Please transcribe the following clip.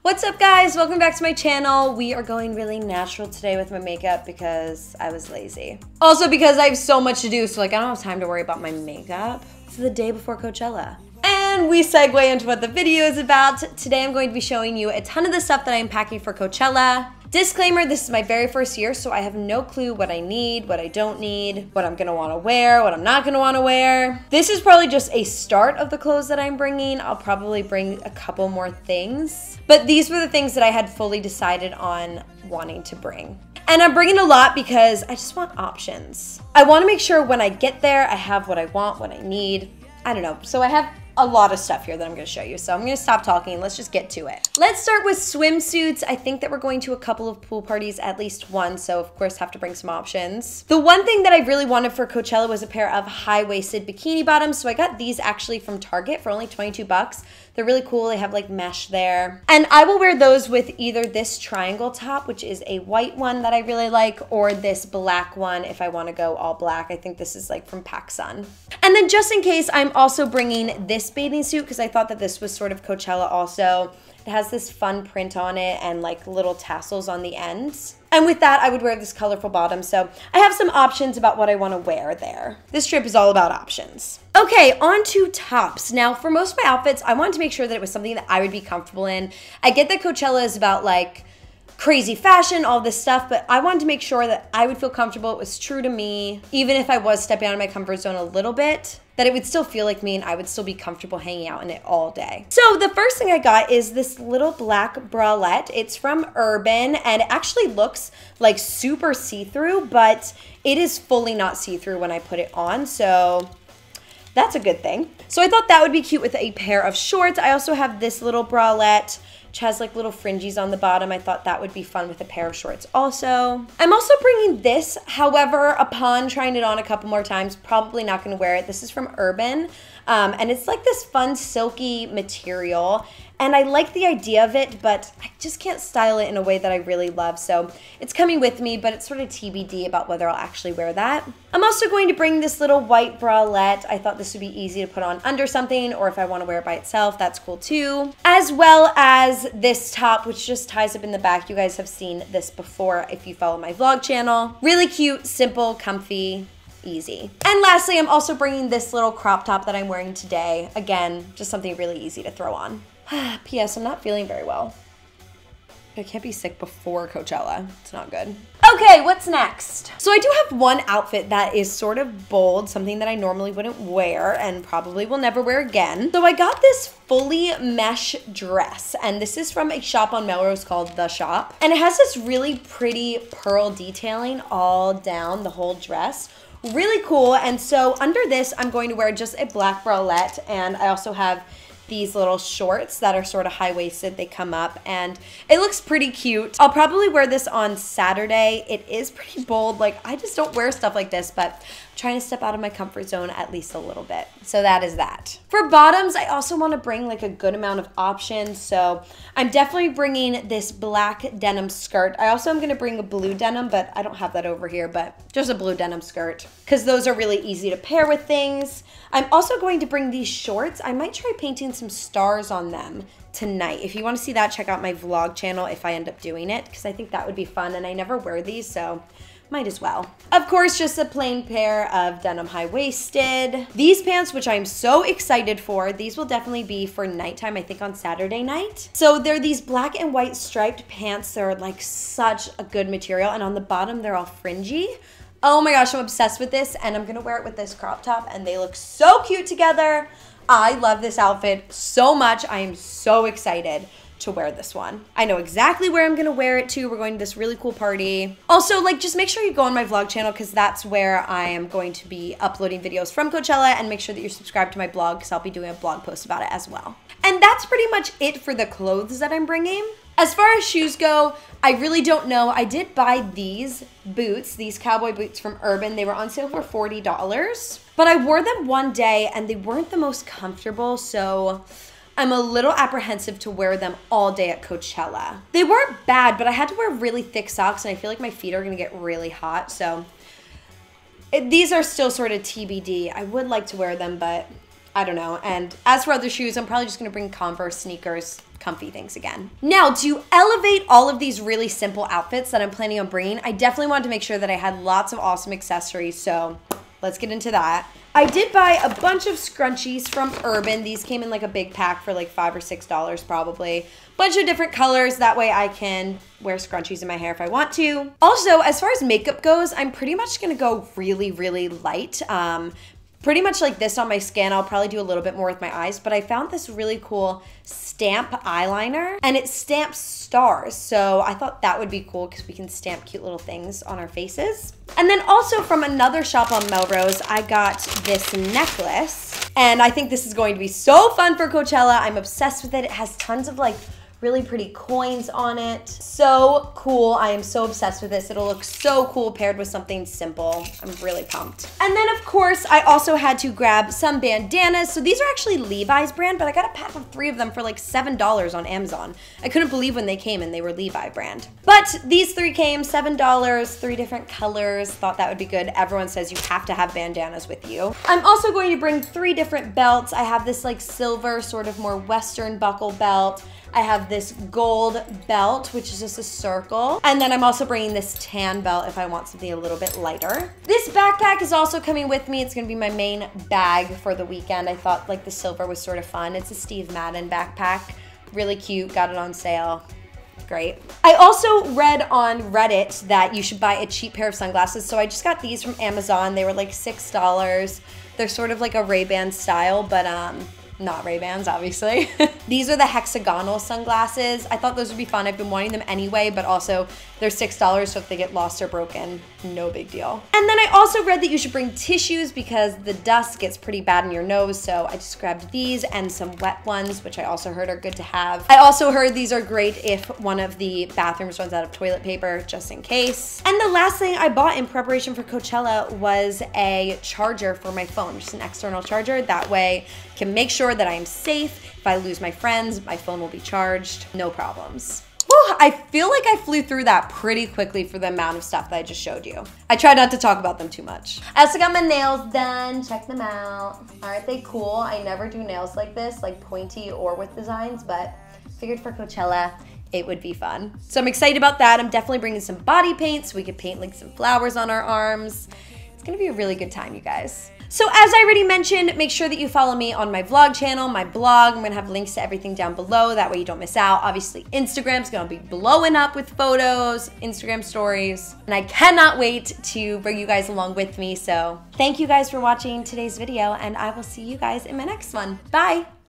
What's up guys, welcome back to my channel. We are going really natural today with my makeup because I was lazy. Also because I have so much to do, so like I don't have time to worry about my makeup. It's the day before Coachella. And we segue into what the video is about. Today I'm going to be showing you a ton of the stuff that I'm packing for Coachella. Disclaimer, this is my very first year, so I have no clue what I need, what I don't need, what I'm gonna wanna wear, what I'm not gonna wanna wear. This is probably just a start of the clothes that I'm bringing. I'll probably bring a couple more things. But these were the things that I had fully decided on wanting to bring. And I'm bringing a lot because I just want options. I wanna make sure when I get there, I have what I want, what I need. I don't know, so I have a lot of stuff here that I'm gonna show you. So I'm gonna stop talking and let's just get to it. Let's start with swimsuits. I think that we're going to a couple of pool parties, at least one, so of course have to bring some options. The one thing that I really wanted for Coachella was a pair of high-waisted bikini bottoms, so I got these actually from Target for only 22 bucks. They're really cool, they have like mesh there. And I will wear those with either this triangle top, which is a white one that I really like, or this black one if I wanna go all black. I think this is like from PacSun. And then just in case, I'm also bringing this bathing suit because I thought that this was sort of Coachella also. It has this fun print on it and like little tassels on the ends. And with that, I would wear this colorful bottom. So I have some options about what I want to wear there. This trip is all about options. Okay, on to tops. Now, for most of my outfits, I wanted to make sure that it was something that I would be comfortable in. I get that Coachella is about like crazy fashion, all this stuff, but I wanted to make sure that I would feel comfortable, it was true to me, even if I was stepping out of my comfort zone a little bit, that it would still feel like me and I would still be comfortable hanging out in it all day. So the first thing I got is this little black bralette. It's from Urban and it actually looks like super see-through, but it is fully not see-through when I put it on, so that's a good thing. So I thought that would be cute with a pair of shorts. I also have this little bralette, which has like little fringes on the bottom. I thought that would be fun with a pair of shorts also. I'm also bringing this, however, upon trying it on a couple more times, probably not gonna wear it. This is from Urban, and it's like this fun silky material. And I like the idea of it, but I just can't style it in a way that I really love. So it's coming with me, but it's sort of TBD about whether I'll actually wear that. I'm also going to bring this little white bralette. I thought this would be easy to put on under something, or if I want to wear it by itself, that's cool too. As well as this top, which just ties up in the back. You guys have seen this before if you follow my vlog channel. Really cute, simple, comfy, easy. And lastly, I'm also bringing this little crop top that I'm wearing today. Again, just something really easy to throw on. P.S. I'm not feeling very well. I can't be sick before Coachella. It's not good. Okay, what's next? So I do have one outfit that is sort of bold, something that I normally wouldn't wear and probably will never wear again. So I got this fully mesh dress, and this is from a shop on Melrose called The Shop. And it has this really pretty pearl detailing all down the whole dress. Really cool. And so under this, I'm going to wear just a black bralette, and I also have these little shorts that are sort of high-waisted. They come up and it looks pretty cute. I'll probably wear this on Saturday. It is pretty bold. Like, I just don't wear stuff like this, but I'm trying to step out of my comfort zone at least a little bit. So that is that. For bottoms, I also want to bring like a good amount of options. So I'm definitely bringing this black denim skirt. I also am going to bring a blue denim, but I don't have that over here, but just a blue denim skirt because those are really easy to pair with things. I'm also going to bring these shorts. I might try painting some stars on them tonight. If you want to see that, check out my vlog channel if I end up doing it, because I think that would be fun and I never wear these, so might as well. Of course, just a plain pair of denim high-waisted. These pants, which I'm so excited for, these will definitely be for nighttime, I think on Saturday night. So they're these black and white striped pants. They're like such a good material, and on the bottom, they're all fringy. Oh my gosh, I'm obsessed with this, and I'm gonna wear it with this crop top, and they look so cute together. I love this outfit so much. I am so excited to wear this one. I know exactly where I'm gonna wear it to. We're going to this really cool party. Also, like, just make sure you go on my vlog channel because that's where I am going to be uploading videos from Coachella, and make sure that you're subscribed to my blog because I'll be doing a blog post about it as well. And that's pretty much it for the clothes that I'm bringing. As far as shoes go, I really don't know. I did buy these boots, these cowboy boots from Urban. They were on sale for $40, but I wore them one day and they weren't the most comfortable, so I'm a little apprehensive to wear them all day at Coachella. They weren't bad, but I had to wear really thick socks and I feel like my feet are gonna get really hot, so these are still sort of TBD. I would like to wear them, but I don't know. And as for other shoes, I'm probably just gonna bring Converse sneakers, comfy things again. Now, to elevate all of these really simple outfits that I'm planning on bringing, I definitely wanted to make sure that I had lots of awesome accessories, so let's get into that. I did buy a bunch of scrunchies from Urban. These came in like a big pack for like $5 or $6 probably. Bunch of different colors, that way I can wear scrunchies in my hair if I want to. Also, as far as makeup goes, I'm pretty much gonna go really, really light. Pretty much like this on my skin. I'll probably do a little bit more with my eyes, but I found this really cool stamp eyeliner and it stamps stars. So I thought that would be cool because we can stamp cute little things on our faces. And then also from another shop on Melrose, I got this necklace and I think this is going to be so fun for Coachella. I'm obsessed with it. It has tons of like really pretty coins on it. So cool. I am so obsessed with this. It'll look so cool paired with something simple. I'm really pumped. And then of course, I also had to grab some bandanas. So these are actually Levi's brand, but I got a pack of 3 of them for like $7 on Amazon. I couldn't believe when they came and they were Levi brand. But these 3 came, $7, 3 different colors. Thought that would be good. Everyone says you have to have bandanas with you. I'm also going to bring 3 different belts. I have this like silver, sort of more Western buckle belt. I have this gold belt, which is just a circle. And then I'm also bringing this tan belt if I want something a little bit lighter. This backpack is also coming with me. It's gonna be my main bag for the weekend. I thought like the silver was sort of fun. It's a Steve Madden backpack. Really cute, got it on sale. Great. I also read on Reddit that you should buy a cheap pair of sunglasses. So I just got these from Amazon. They were like $6. They're sort of like a Ray-Ban style, but not Ray-Bans, obviously. These are the hexagonal sunglasses. I thought those would be fun. I've been wanting them anyway, but also they're $6, so if they get lost or broken, no big deal. And then I also read that you should bring tissues because the dust gets pretty bad in your nose, so I just grabbed these and some wet ones, which I also heard are good to have. I also heard these are great if one of the bathrooms runs out of toilet paper, just in case. And the last thing I bought in preparation for Coachella was a charger for my phone, just an external charger. That way I can make sure that I'm safe. If I lose my friends, my phone will be charged, no problems. Whew, I feel like I flew through that pretty quickly for the amount of stuff that I just showed you. I tried not to talk about them too much. I also got my nails done, check them out. Aren't they cool? I never do nails like this, like pointy or with designs, but figured for Coachella, it would be fun. So I'm excited about that. I'm definitely bringing some body paint so we could paint like some flowers on our arms. It's gonna be a really good time, you guys. So as I already mentioned, make sure that you follow me on my vlog channel, my blog. I'm gonna have links to everything down below. That way you don't miss out. Obviously, Instagram's gonna be blowing up with photos, Instagram stories. And I cannot wait to bring you guys along with me. So thank you guys for watching today's video and I will see you guys in my next one. Bye.